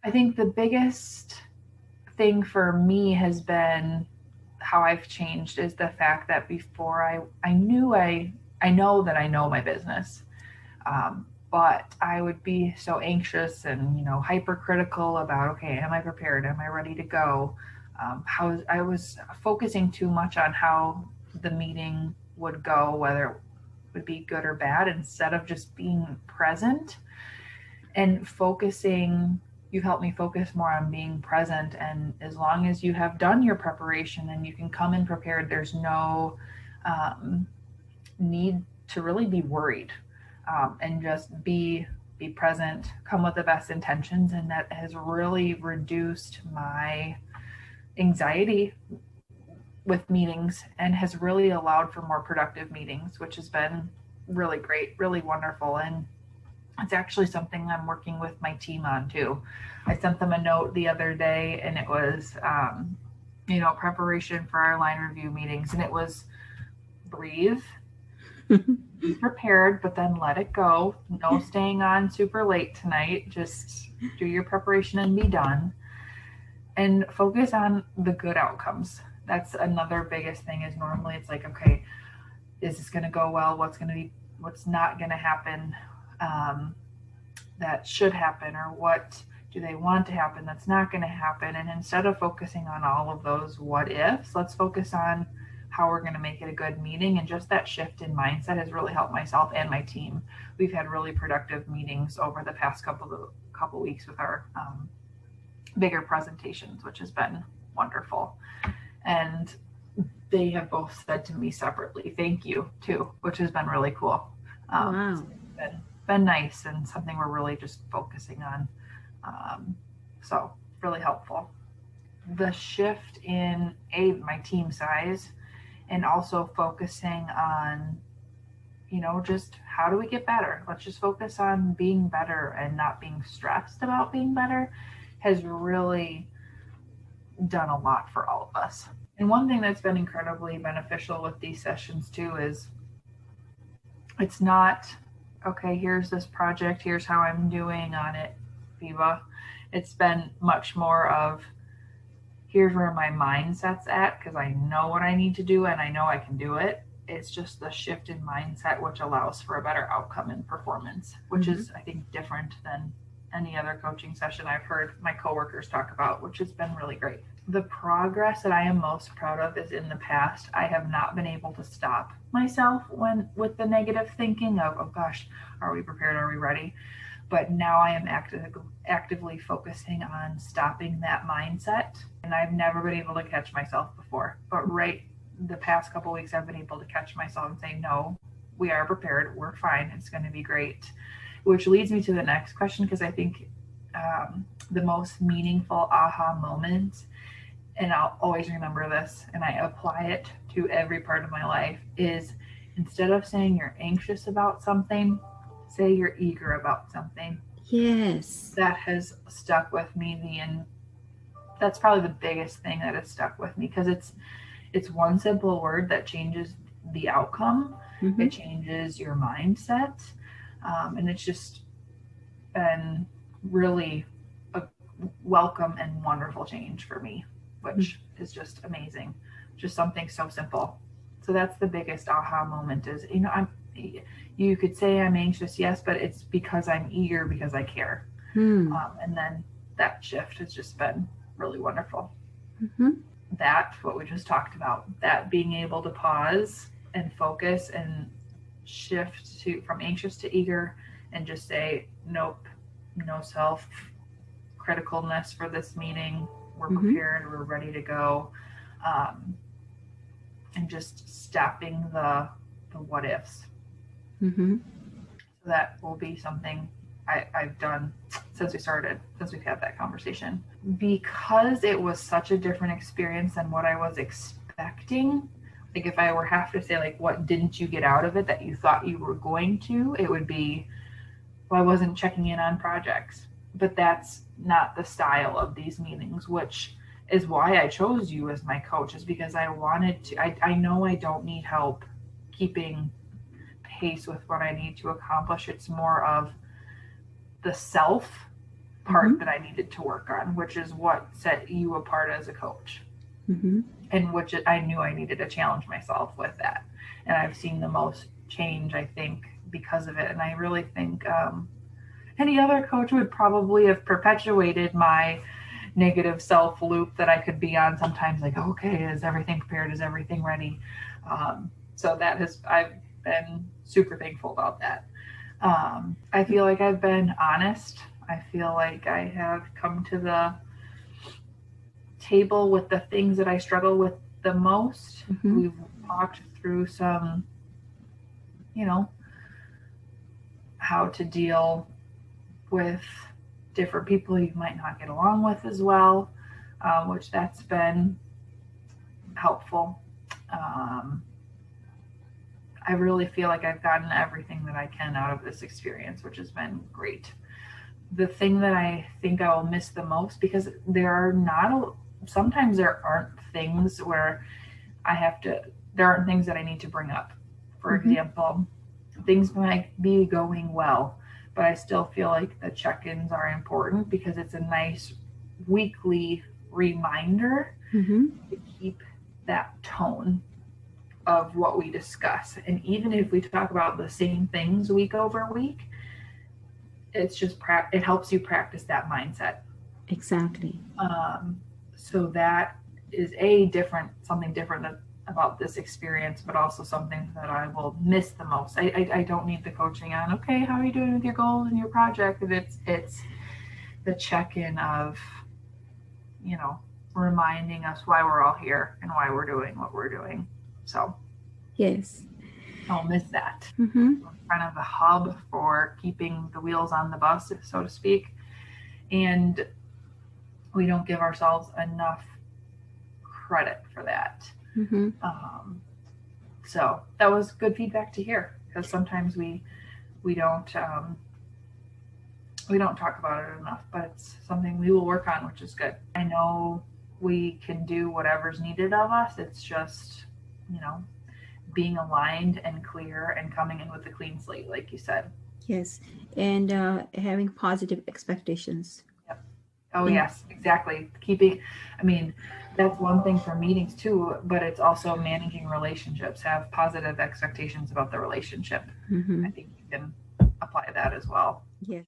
I think the biggest thing for me has been how I've changed is the fact that before I know that I know my business. But I would be so anxious and, hypercritical about, okay, am I prepared? Am I ready to go? I was focusing too much on how the meeting would go, whether it would be good or bad, instead of just being present and focusing. You've helped me focus more on being present. And as long as you have done your preparation and you can come in prepared, there's no um, need to really be worried, and just be present, come with the best intentions. And that has really reduced my anxiety with meetings and has really allowed for more productive meetings, which has been really great, really wonderful. And it's actually something I'm working with my team on too. I sent them a note the other day, and it was, preparation for our line review meetings. And it was breathe, be prepared, but then let it go. No staying on super late tonight. Just do your preparation and be done. And focus on the good outcomes. That's another biggest thing is normally it's like, okay, is this going to go well? What's not going to happen that should happen? Or what do they want to happen that's not going to happen? And instead of focusing on all of those what ifs, let's focus on how we're going to make it a good meeting. And just that shift in mindset has really helped myself and my team. We've had really productive meetings over the past couple weeks with our bigger presentations, which has been wonderful. And they have both said to me separately, thank you too, which has been really cool. Wow. It's been nice and something we're really just focusing on. So really helpful. The shift in my team size, and also focusing on, just how do we get better? Let's just focus on being better and not being stressed about being better, has really done a lot for all of us. And one thing that's been incredibly beneficial with these sessions too is it's not, okay, here's this project, here's how I'm doing on it, Viva. It's been much more of, here's where my mindset's at, because I know what I need to do and I know I can do it. It's just the shift in mindset, which allows for a better outcome in performance, which is, I think, different than any other coaching session I've heard my coworkers talk about, which has been really great. The progress that I am most proud of is in the past, I have not been able to stop myself with the negative thinking of, oh gosh, are we prepared? Are we ready? But now I am actively focusing on stopping that mindset. And I've never been able to catch myself before. But right the past couple of weeks, I've been able to catch myself and say, no, we are prepared. We're fine. It's going to be great. Which leads me to the next question, because I think the most meaningful aha moment, and I'll always remember this and I apply it to every part of my life, is instead of saying you're anxious about something, say you're eager about something. Yes. That has stuck with me. And that's probably the biggest thing that has stuck with me, because it's one simple word that changes the outcome. It changes your mindset. And it's just been really a welcome and wonderful change for me, which is just amazing. Just something so simple. So that's the biggest aha moment is, you could say I'm anxious, yes, but it's because I'm eager, because I care. And then that shift has just been really wonderful. That, what we just talked about, that being able to pause and focus and shift from anxious to eager, and just say, nope, no self criticalness for this meeting. We're prepared, we're ready to go. And just stopping the what ifs. So that will be something I've done since we've had that conversation. Because it was such a different experience than what I was expecting. Like if I were have to say, like, what didn't you get out of it that you thought you were going to, it would be, well, I wasn't checking in on projects. But that's not the style of these meetings, which is why I chose you as my coach, is because I wanted to, I know I don't need help keeping pace with what I need to accomplish. It's more of the self part that I needed to work on, which is what set you apart as a coach. And which I knew I needed to challenge myself with that. And I've seen the most change, I think, because of it. And I really think any other coach would probably have perpetuated my negative self loop that I could be on sometimes, like, okay, is everything prepared? Is everything ready? So I've been super thankful about that. I feel like I've been honest. I feel like I have come to the table with the things that I struggle with the most. We've talked through some, how to deal with different people you might not get along with as well, which that's been helpful. I really feel like I've gotten everything that I can out of this experience, which has been great. The thing that I think I will miss the most, because sometimes there aren't things where there aren't things that I need to bring up. For example, things might be going well, but I still feel like the check-ins are important because it's a nice weekly reminder to keep that tone of what we discuss. And even if we talk about the same things week over week, it's just it helps you practice that mindset. Exactly. So that is something different about this experience, but also something that I will miss the most. I don't need the coaching on, okay, how are you doing with your goals and your project? And it's the check-in of, reminding us why we're all here and why we're doing what we're doing. So Yes. I'll miss that. Kind of the hub for keeping the wheels on the bus, so to speak. And we don't give ourselves enough credit for that. So that was good feedback to hear, because sometimes we don't talk about it enough, but it's something we will work on, which is good. I know we can do whatever's needed of us. It's just, being aligned and clear and coming in with a clean slate, like you said. Yes. And having positive expectations. Yep. Oh, yes, exactly. That's one thing for meetings too, but it's also managing relationships. Have positive expectations about the relationship. I think you can apply that as well. Yes.